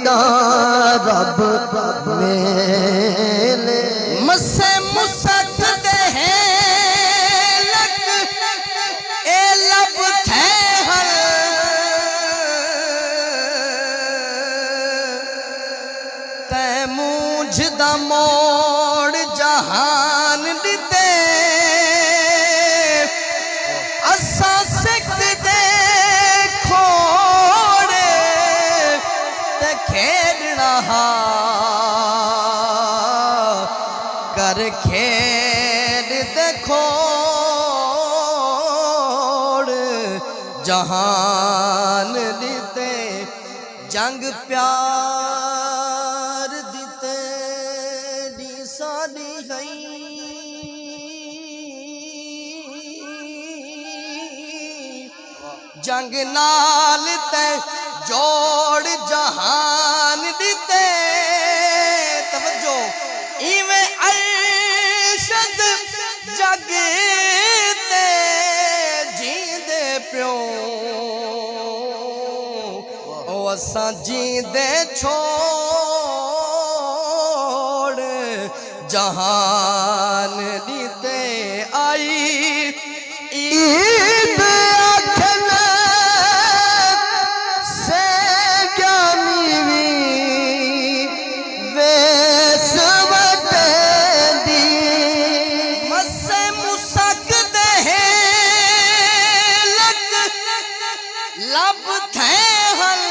लगा रब मेले मसे मुसकते हैं लग ए लब थे हर तै मुझ दा मोड़ जहान दिते असा सिख दे खोड़े ते खेड़ना कर खेड़ दे खोड़ जहान दिते जंग प्यार दिते दी साडी है जंग नाल ते जोड़ जहान दिते तवज्जो इवें अर्शद जग ते जींदे प्यो ओ असां जींदे छोड़ जहान दिते आई ईद लब थे हल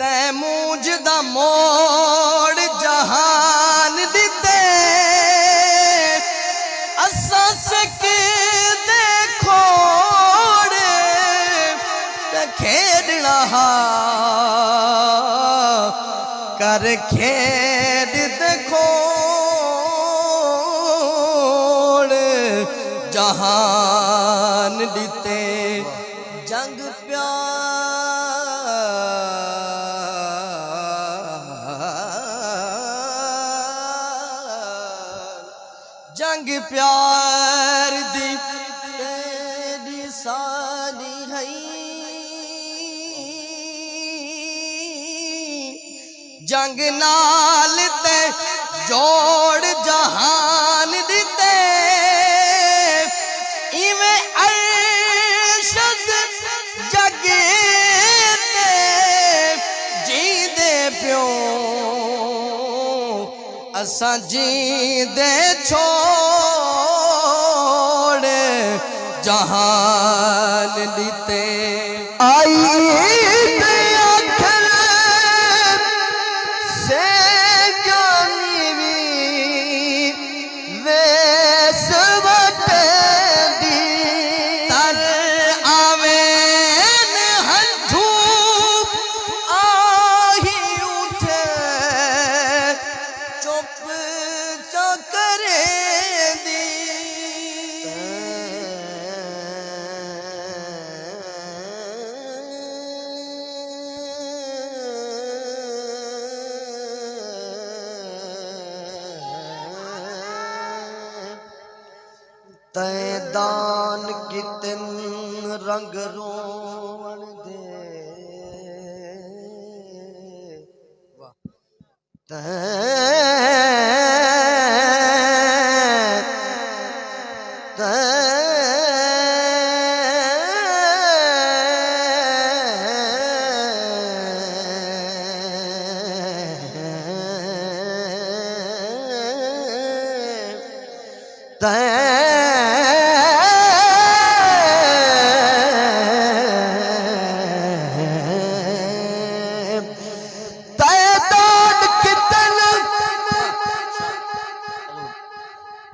तै मुझ दा मोड़ जहान दिते असा सिख दे खोड़ ते खेड़ना कर खेड़ दे जहान दिते जंग प्यार दी तेरी साली है जंग नाल ते जोड़ जहान दिते असा जींदे छोड़ जहान दिते आई से जानी भी वेस दी तर आवे हंझू आही उठे चुप चकरे दी तै दान कितन रंग रोवन दे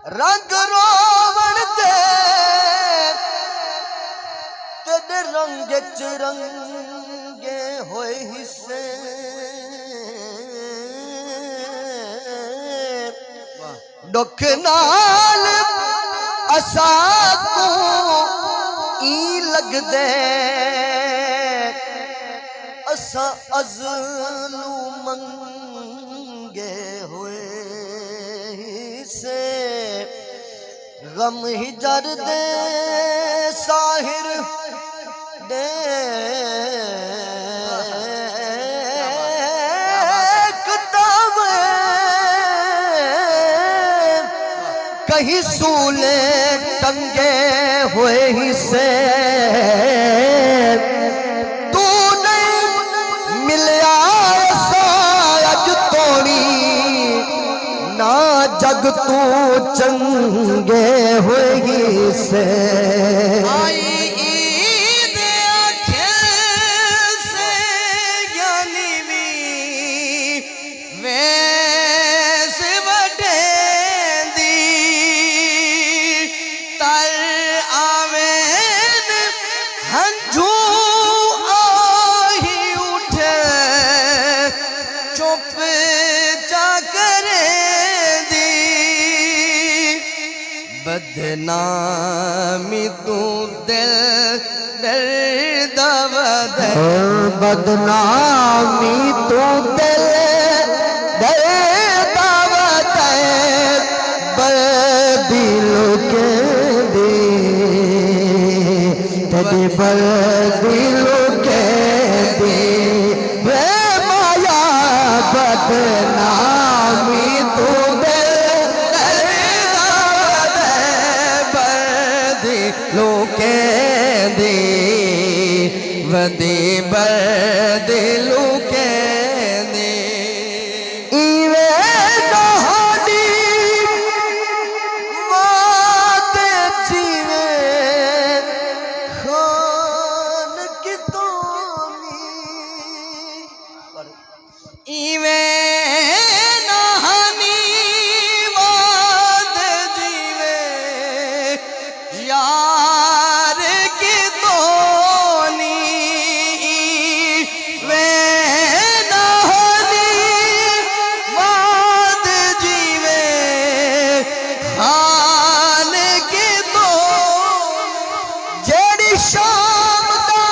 रंग रोवन दे तेरे रंग च रंगे होए हिस्से दुख नाल असा को ई लगदे असा अज़लू मंगे होए हिस्से गम हिजर दे साहिर देखता वे कहीं सूले टंगे हुए ही से तू नहीं मिलया साज तोड़ी ना जग तू चंगे हुए ही से आई ईद आखिर से ज्ञानी भी वैस वटेंदी तर आवेन हंझू आही उठे चुप चा करेंदी बदनामी तू दिल दर्द वदे बदनामी तू दिल दर्द वदे बदिलो के दे तेरे बदिलो के दे वे माया बदनामी तू दिल लोके दे वदे बदलू के दे इवे कहानी बात जीवे खान की तोनी इवे नहानी वाद जीवे यार की तोनी वे नहानी वाद जीवे खान की तोनी जेड़ी शाम दा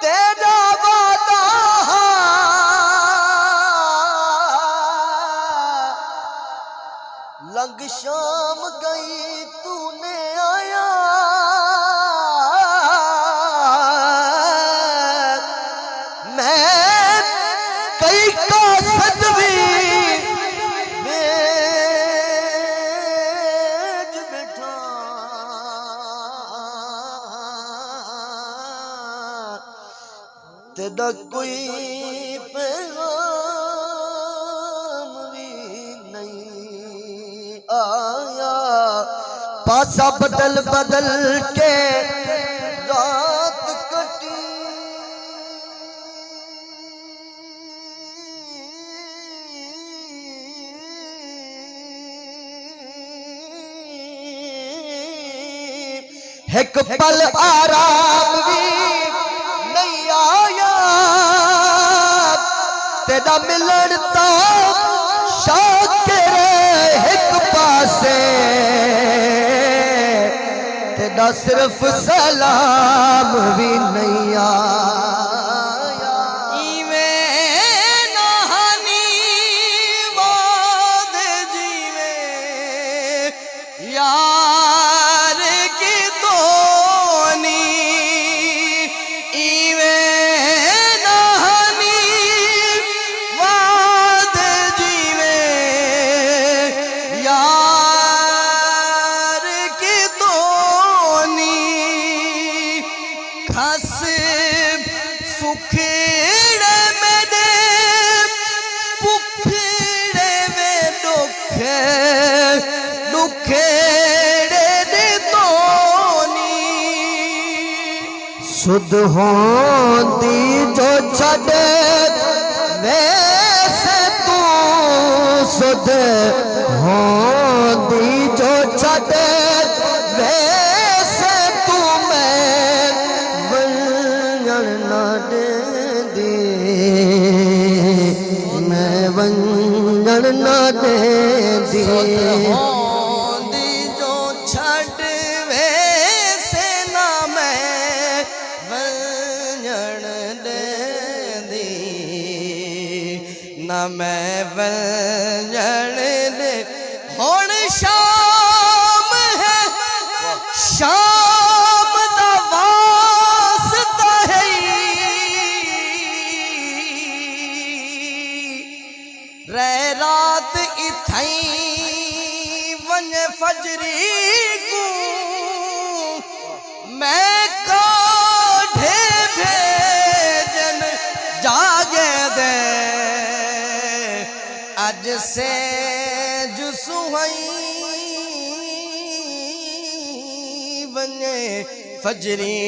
तेरा वादा लंग शाम गई तूने आया मैं कई का सदवी मेज बैठा तेरा कोई पैगाम भी नहीं आया पासा बदल बदल के रात कटी एक पल आराम भी नहीं आया तेरा मिलन तो शाकिर एक पासे तेरा सिर्फ सलाम भी नहीं आया इवे नहानी वाद जीवे यार की तोनी इवे नहानी वाद जीवे यार की तोनी खस सुखड़े में दे पुखड़े में दुखे दुखेड़े दे तोनी सुध होंदी जो छड़े वैसे तू सुध होंदी जो छड़े वैसे तू मैं वंजन न दे मैं वंजन न दे होंदी जो छड़ वैसे ना मैं वंजन दे दी ना मैं वंजन दे हुण शाम है शाम दा थई वञे फजरी को मैं काढे भेजन जागे दे अज से जुसुहई वञे फजरी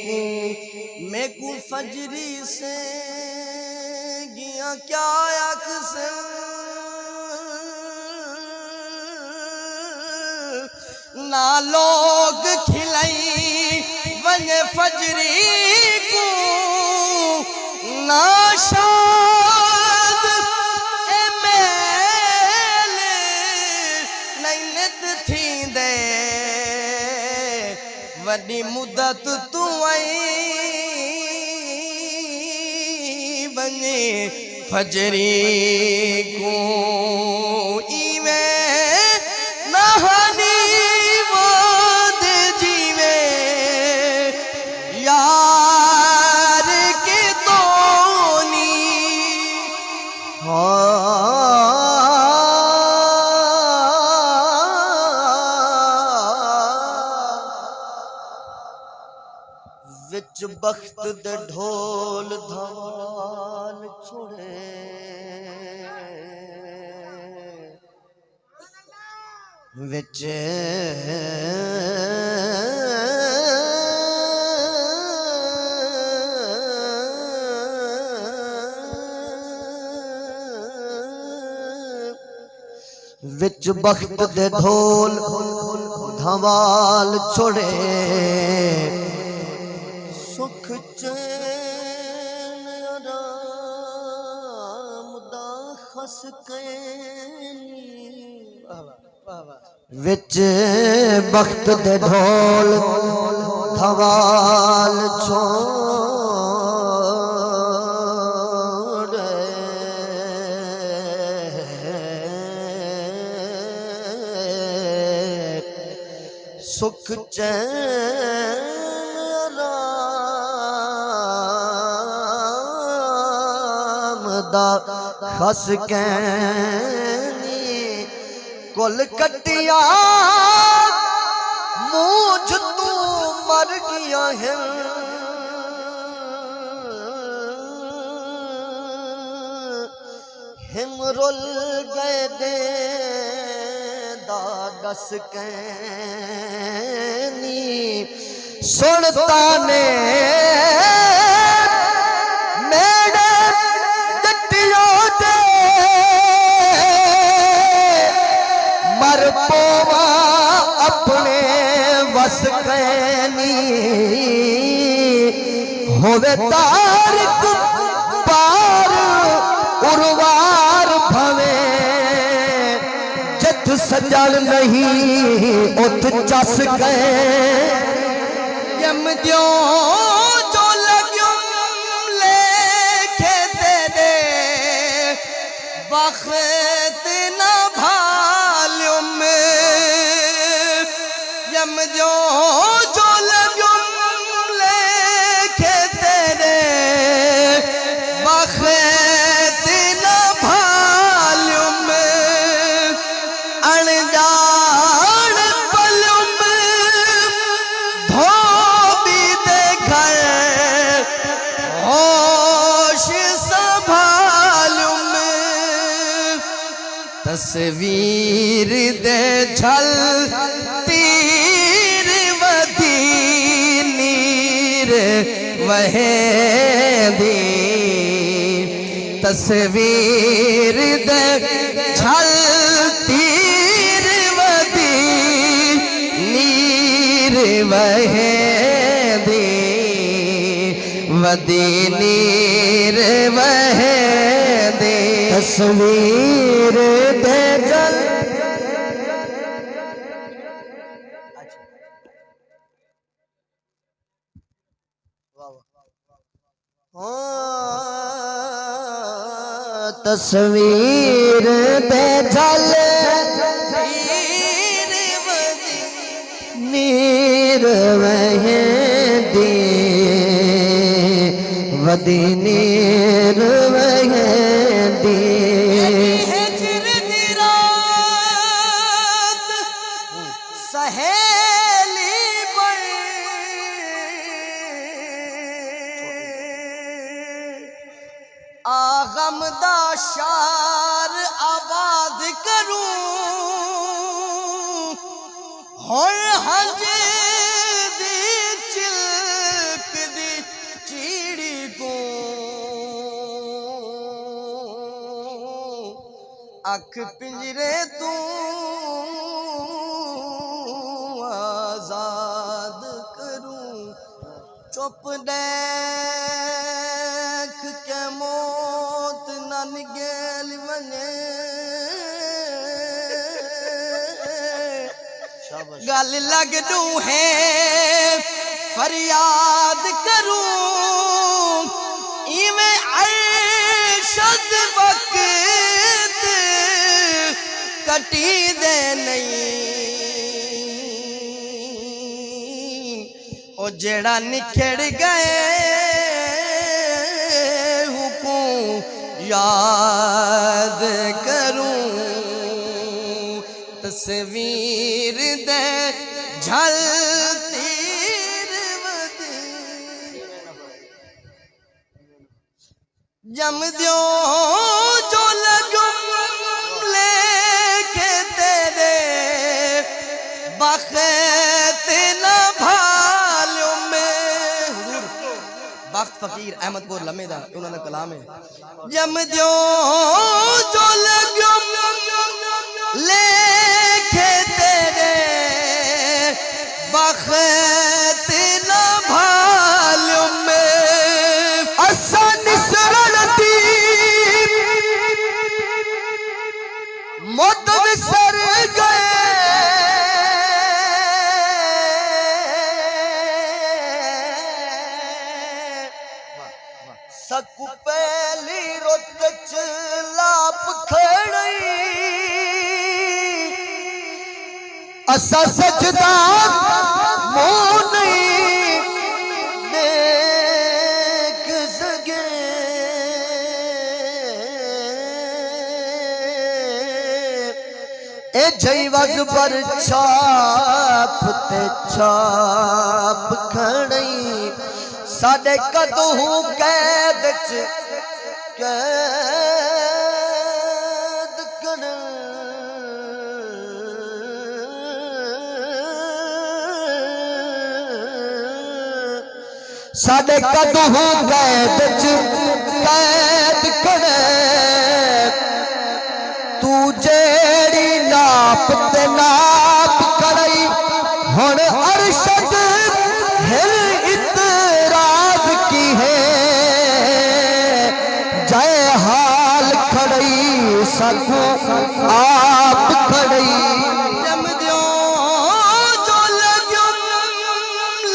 को मैं को फजरी से गिया क्या अक्सर ना लोग खिलाई वञे फजरी को ना शाद ए मेल नैनत थींदे वॾी मुदत तू आई वञे फजरी को इवे नहानी वाद जीवे यार के तोनी विच बख्त दे ढोल धाल छोड़े विच विच बख्त दे ढोल धवाल छोड़े सुख चैन आराम दा खस विच बख्त दे ढोल धवाल छोड़े सुख चैन खस कैनी कुल कटिया मूझ तू मर गया है हिम रुल गए दे दादस कैनी सुनता ने पोवा अपने वस कैनी होवे तारिक पार उर्वार भवे जत सजल नहीं उत चस गए यम दियो जो लग्युम लेखे तेरे बख्त ना यम जो लग्युम लेखे तेरे बख्त न भालुम अनजान पलुम धोबी दे घर होश संभालुम तस्वीर दे झल वह दी तस्वीर दे छल तीर वदी नीर वह दी वदी नीर वह दे तस्वीर दे जल तस्वीर दे जल नीर वह दी वदी नीर वह दी अख पिंजरे तू आजाद करूं चुप देख के मौत न निगल वने गल लग दू है फरियाद करूं इवें ऐशद वक्त कटी दे नहीं ओ जेड़ा निखड़ गए हुकुम याद करूं तस्वीर दे झलती जम दियो जो लगुम लेके तेरे बख्त न भालो में बख्त फकीर अहमदपुर लमेदा उन्होंने कलाम है जम दियो जो लगुम लेके तेरे बख्त न भालो में असन सरलती मौत विसर गए सकु पहली रुत च लाप खड़ी असा सजदा मुंह नहीं देख सके ए जई वज पर छाप ते छाप खड़ी साडे कदू कैद च कैद कर साडे कदू कैद च कैद कर तू जेड़ी नाप ते नाप करई हुण अरशद हिल इतराज की है जय हाल खड़ई सकू आप खड़ई जम दियो जो लगुम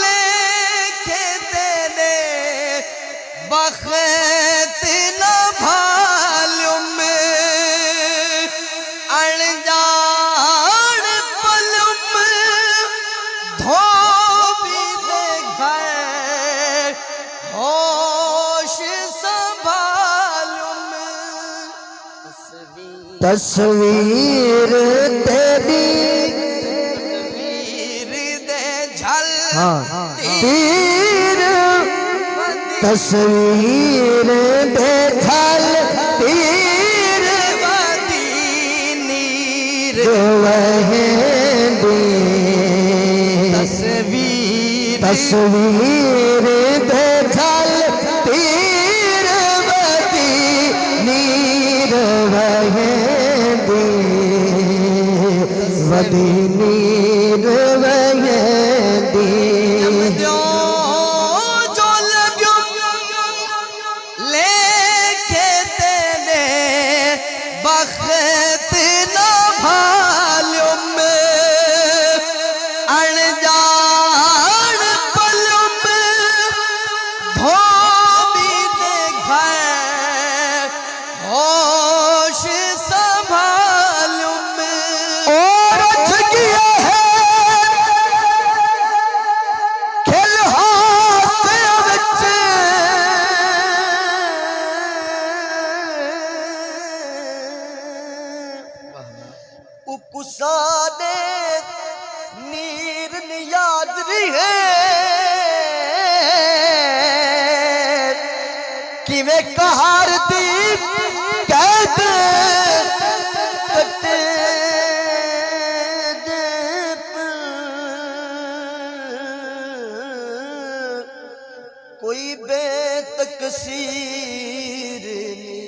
लेके तेरे बख्त न भालो में अनजान पलम धोबी दे घर होश संभालूं तस्वीर तेरी तस्वीर दे झल तीर तस्वीर दे झल तीर नीर वहेंदी तस्वीर दे झल तीर वदी नीर वहेंदी वदी नीर वहेंदी जो लगुम लेके तेरे बख्त न भालो में अनजान पलम धोबी दे घर होश संभालूं और गया है खिल हाथ विच कुसा दे नीर नियाद है किवें कहार दी कैद कटे दे कोई बेतकसीर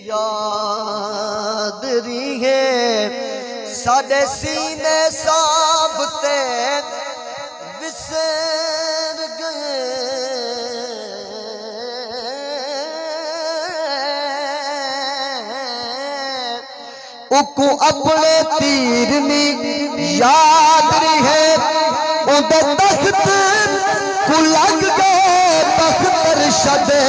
याद रही है साडे सीने साबते विसर गए उको अपने तीर नी याद रहे उदे तख्त को लग गए बख्तर शदे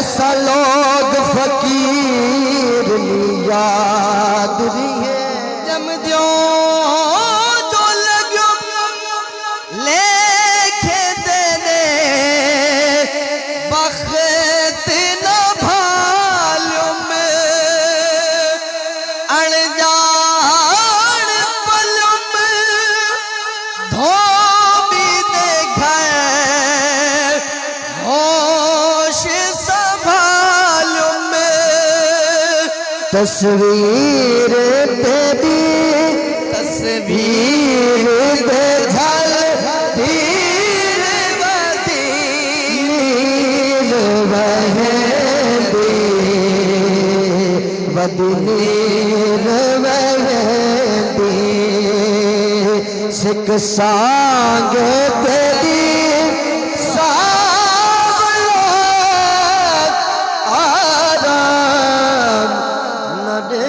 असा लोग फकीर नी याद रहे जम दियो जो लग्यो लेखे देने बख्त न भालुम अनजान पलुम धोबी देखा होश संभालुम तस्वीर तेरी तस्वीर दे झल तीर वदीन वहदी वदीन वहदी सिख सांग तेरी आराम न दे